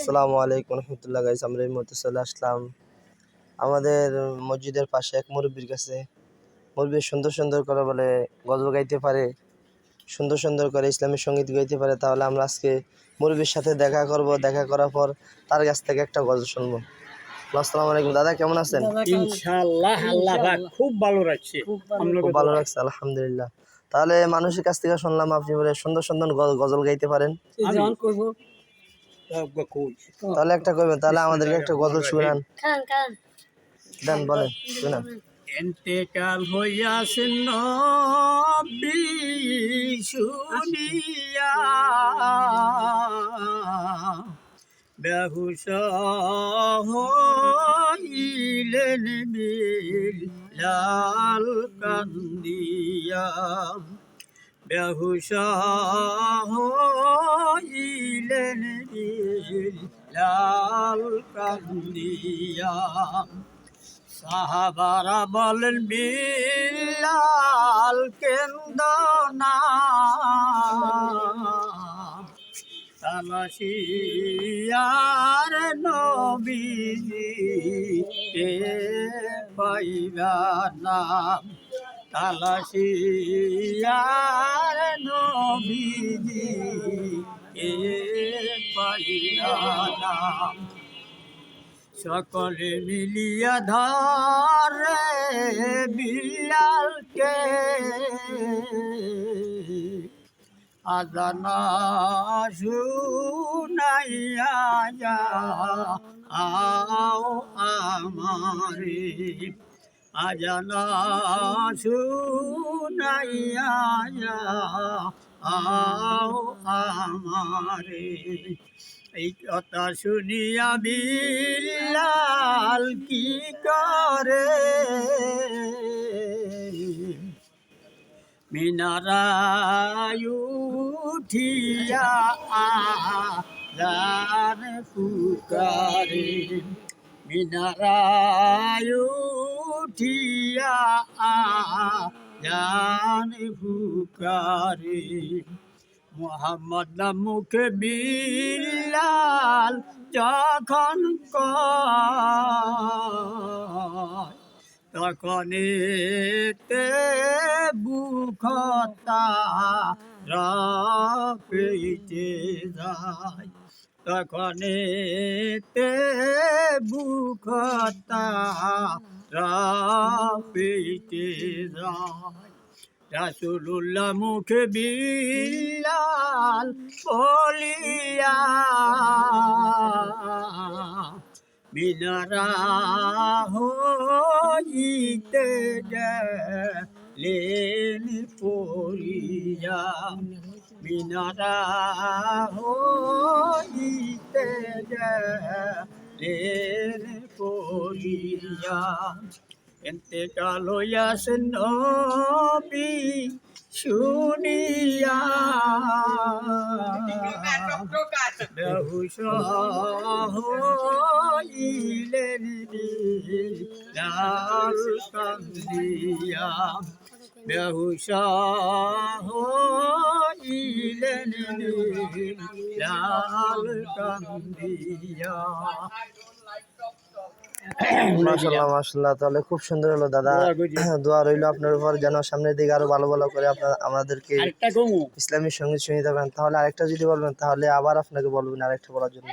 আসসালামু আলাইকুম রহমতুল্লাহ গাইস, আমরা এই মুহূর্তে চলে আসলাম আমাদের মসজিদের পাশে এক মুরব্বির কাছে। মুরব্বি সুন্দর সুন্দর করে বলে গজল গাইতে পারে, সুন্দর সুন্দর করে ইসলামী সঙ্গীত গাইতে পারে। তাহলে আমরা আজকে মুরব্বির সাথে দেখা করব, দেখা করার পর তার কাছ থেকে একটা গজল শুনবো। আসসালামু আলাইকুম দাদা, কেমন আছেন? ইনশাআল্লাহ আল্লাহ পাক খুব ভালো রাখছে, খুব ভালো লাগছে, আলহামদুলিল্লাহ। তাহলে মানুষের কাছ থেকে শুনলাম আপনি বলে সুন্দর সুন্দর গজল গাইতে পারেন। তাহলে একটা করবেন, তাহলে আমাদেরকে একটা গজল শুনান। দেন, বলেন, শুনান। এন্তেকাল হইয়াছেন নবী শুনিয়া, বেহুশ হইলেন বিলাল কান্দিয়া, বেহুশ হইলেন বিলাল কান্দিয়া। সাহাবারা বলেন বিলাল কেন্দনা, তালাশিয়ার নবীজি কে পাইবা না, তালাশিয়ার নবীজি কে পাইবা না। সকলে মিলিয়া ধরে বিলালকে, আজানা শুনাইয়া আও আমারে, আজানা শুনাইয়া আও আমারে। এই কথা শুনিয়া বিলাল কি করে, মিনারায় উঠিয়া আযান পুকারে, মিনারায় উঠিয়া আযান পুকারে। মুহাম্মদ নামুখে বিলাল যখন কয়, তখন এতে বুকতা পেটে যায়, তখন এতে বুকতা পেটে যায়। রাসূলুল্লাহ মুখে বিলাল বলিয়া, মিনারা হইতে গেলেন পড়িয়া, মিনারা হইতে গেলেন পড়িয়া। এন্তেকাল হইয়াছেন নবী শুনিয়া, বেহুশ হইলেন বিলাল কান্দিয়া, বেহুশ হইলেন বিলাল কান্দিয়া। মাশাআল্লাহ মাশাআল্লাহ, তাহলে খুব সুন্দর হলো দাদা। দোয়া রইল আপনার উপর, যেন সামনের দিকে আরো ভালো ভালো করে আপনার আমাদেরকে ইসলামী সঙ্গীত শুনিয়ে দেবেন। তাহলে আরেকটা যদি বলবেন, তাহলে আবার আপনাকে বলবেন আরেকটা বলার জন্য।